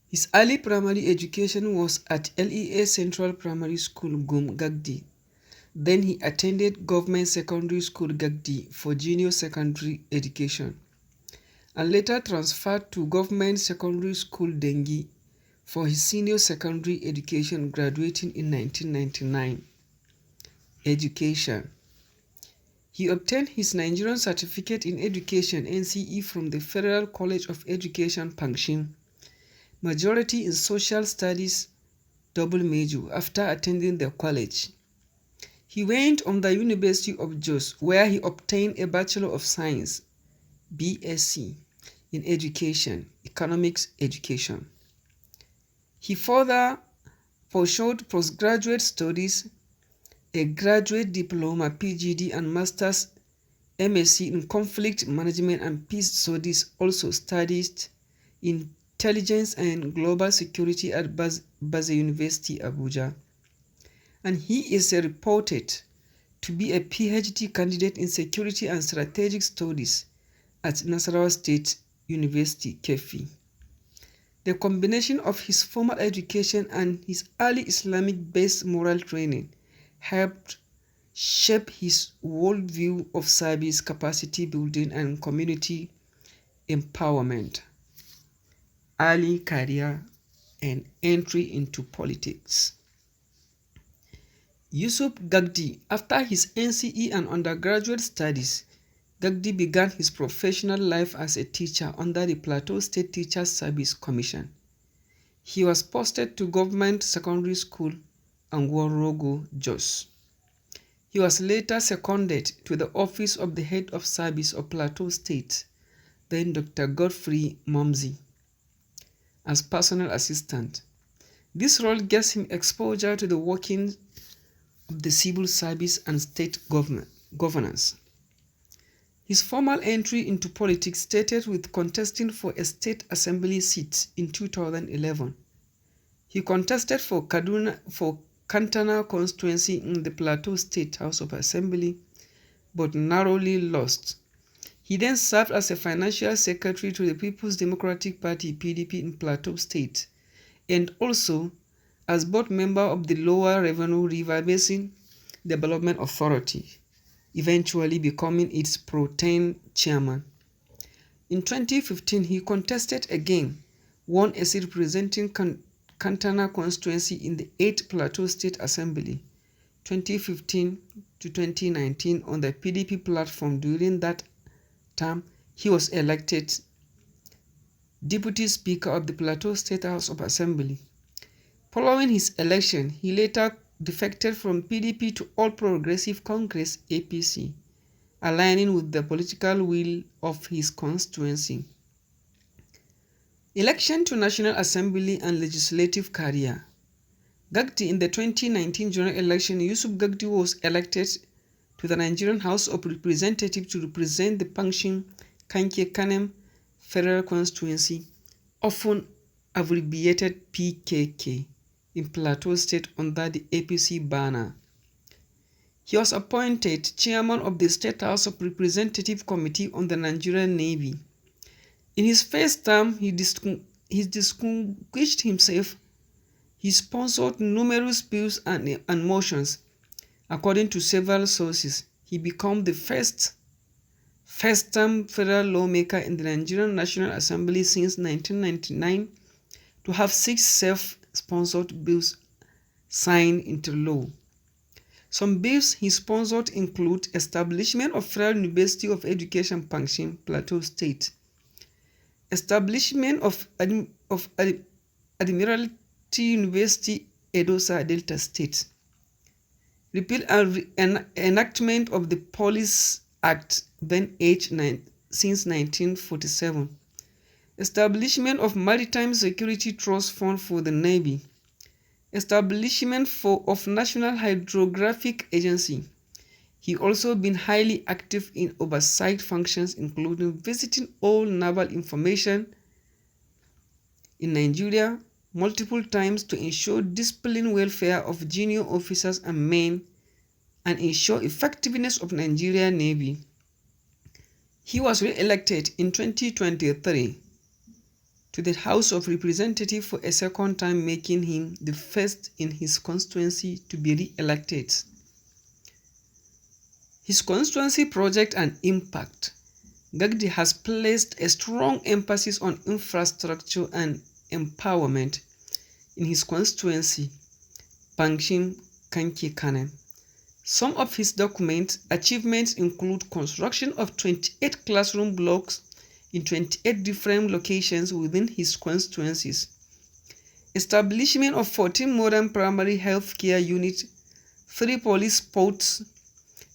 His early primary education was at LEA Central Primary School, Gagdi. Then he attended Government Secondary School Gagdi for junior secondary education, and later transferred to Government Secondary School Dengi for his senior secondary education, graduating in 1999. Education. He obtained his Nigerian Certificate in Education (NCE) from the Federal College of Education, Pangshin, majority in Social Studies double major after attending the college. He went on the University of Jos, where he obtained a Bachelor of Science (BSc) in Education, Economics Education. He further pursued postgraduate studies, a graduate diploma (PGD) and master's MSc in Conflict Management and Peace Studies, also studied Intelligence and Global Security at Baze University, Abuja. And he is reported to be a PhD candidate in Security and Strategic Studies at Nasarawa State University, Kefi. The combination of his formal education and his early Islamic-based moral training helped shape his worldview of service, capacity building, and community empowerment. Early career and entry into politics. Yusuf Gagdi. After his NCE and undergraduate studies, Gagdi began his professional life as a teacher under the Plateau State Teachers Service Commission. He was posted to Government Secondary School, Angworogo, Jos. He was later seconded to the office of the Head of Service of Plateau State, then Dr. Godfrey Momzi, as personal assistant. This role gives him exposure to the workings of the civil service and state governance. His formal entry into politics started with contesting for a state assembly seat in 2011. He contested for Kantana constituency in the Plateau State House of Assembly, but narrowly lost. He then served as a financial secretary to the People's Democratic Party (PDP) in Plateau State, and also as board member of the Lower Revenue River Basin Development Authority, eventually becoming its pro-tem chairman. In 2015, he contested again, won a seat representing Kantana constituency in the 8th Plateau State Assembly, 2015 to 2019 on the PDP platform. During that term, he was elected Deputy Speaker of the Plateau State House of Assembly. Following his election, he later defected from PDP to All Progressive Congress (APC), aligning with the political will of his constituency. Election to National Assembly and legislative career. Gagdi. In the 2019 general election, Yusuf Gagdi was elected to the Nigerian House of Representatives to represent the Pangshin Kanke Kanem Federal Constituency, often abbreviated PKK, in Plateau State under the APC banner. He was appointed chairman of the State House of Representative Committee on the Nigerian Navy. In his first term, he distinguished himself. He sponsored numerous bills and motions. According to several sources, he became the first-term federal lawmaker in the Nigerian National Assembly since 1999 to have 6 self-sponsored bills signed into law. Some bills he sponsored include establishment of Federal University of Education, Pangshin, Plateau State, establishment of Admiralty University, Edosa, Delta State, repeal and enactment of the Police Act, then since 1947, establishment of Maritime Security Trust Fund for the Navy, establishment of National Hydrographic Agency. He also been highly active in oversight functions, including visiting all naval information in Nigeria multiple times to ensure discipline welfare of junior officers and men and ensure effectiveness of Nigerian Navy. He was re-elected in 2023 to the House of Representatives for a second time, making him the first in his constituency to be re-elected. His constituency project and impact. Gagdi has placed a strong emphasis on infrastructure and empowerment in his constituency, Bangshim Kanki Kanem. Some of his achievements include construction of 28 classroom blocks in 28 different locations within his constituencies, establishment of 14 modern primary health care units, 3 police posts,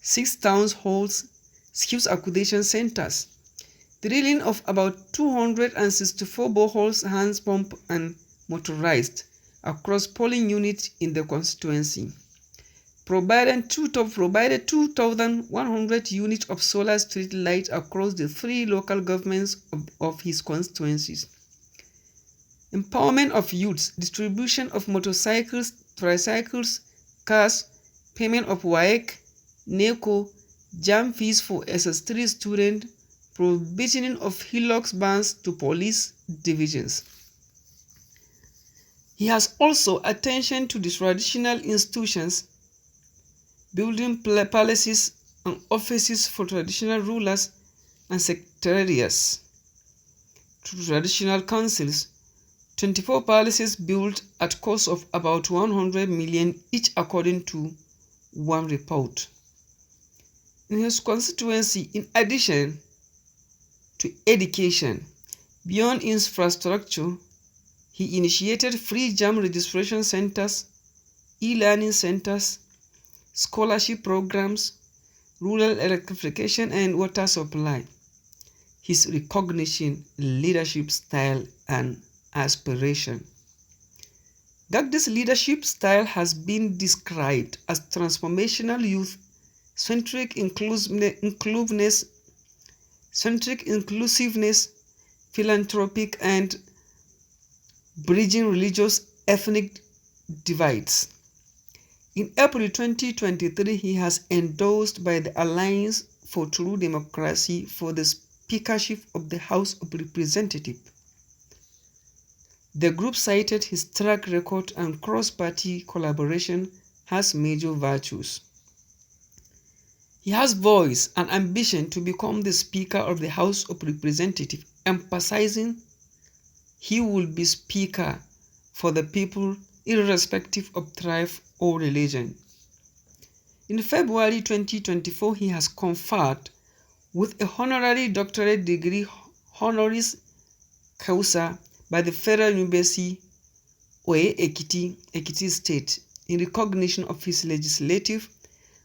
6 town halls, skills acquisition centers, drilling of about 264 boreholes, hand pump and motorized across polling units in the constituency, provided 2,100 units of solar street lights across the 3 local governments of his constituencies, empowerment of youths, distribution of motorcycles, tricycles, cars, payment of WAEC, NECO, JAM fees for SS3 students, provisioning of Hilux vans to police divisions. He has also attention to the traditional institutions, building palaces and offices for traditional rulers and secretariats. To traditional councils, 24 palaces built at cost of about 100 million each according to one report. In his constituency, in addition to education, beyond infrastructure, he initiated free JAM registration centers, e-learning centers, scholarship programs, rural electrification and water supply. His recognition, leadership style and aspiration. Gagdi's leadership style has been described as transformational youth-centric inclusiveness, philanthropic and bridging religious ethnic divides. In April 2023, he has endorsed by the Alliance for True Democracy for the speakership of the House of Representatives. The group cited his track record and cross-party collaboration as major virtues. He has voice and ambition to become the Speaker of the House of Representatives, emphasizing he will be Speaker for the people irrespective of tribe or religion. In February 2024, he has conferred with a honorary doctorate degree honoris causa by the Federal University Oye Ekiti State in recognition of his legislative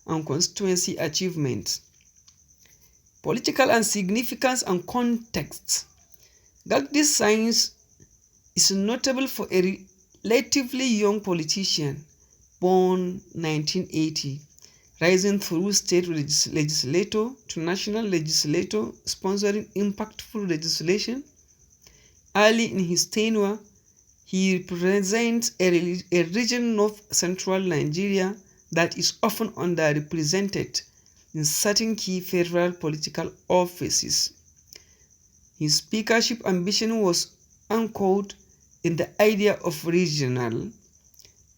and constituency achievements. Political and significance and context. Gagdi's science is notable for a relatively young politician, born 1980, rising through state legislator to national legislator, sponsoring impactful legislation. Early in his tenure, he represents a region north central Nigeria that is often underrepresented in certain key federal political offices. His speakership ambition was anchored in the idea of regional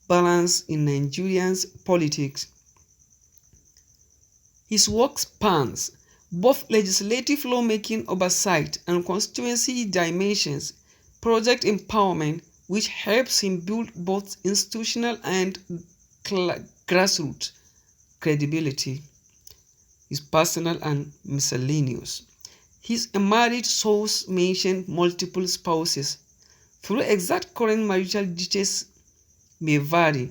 balance in Nigerian politics. His work spans both legislative lawmaking oversight and constituency dimensions, project empowerment, which helps him build both institutional and grassroots credibility. His personal and miscellaneous. His married source mentioned multiple spouses. Though exact current marital details may vary,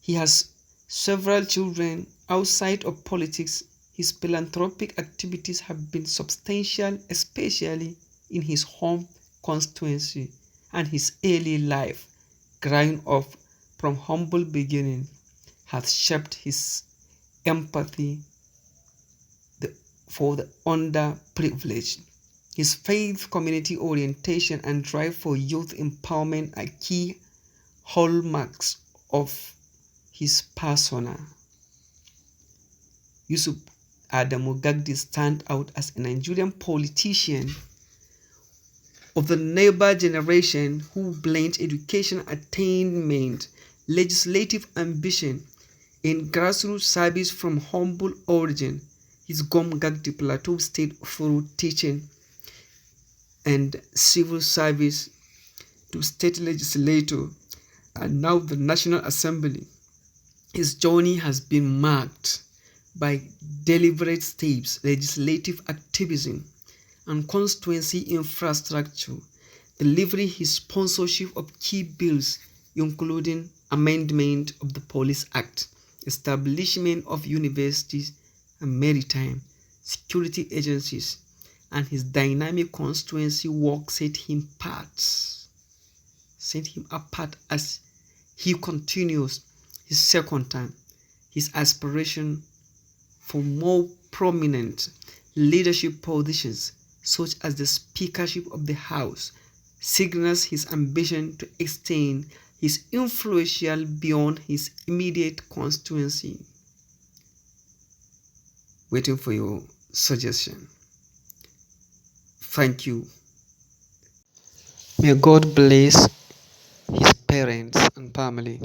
he has several children outside of politics. His philanthropic activities have been substantial, especially in his home constituency, and his early life, growing up from humble beginnings, has shaped his empathy for the underprivileged. His faith, community orientation, and drive for youth empowerment are key hallmarks of his persona. Yusuf Adamu Gagdi stand out as a Nigerian politician of the neighbor generation who blend education attainment, legislative ambition, and grassroots service from humble origin. His Gagdi Plateau State through teaching and civil service to state legislature and now the National Assembly. His journey has been marked by deliberate steps, legislative activism, and constituency infrastructure, delivering his sponsorship of key bills including amendment of the Police Act, establishment of universities and maritime security agencies, and his dynamic constituency work set him apart as he continues his second term. His aspiration for more prominent leadership positions, such as the Speakership of the House, signals his ambition to extend his influence beyond his immediate constituency. Waiting for your suggestion. Thank you. May God bless his parents and family.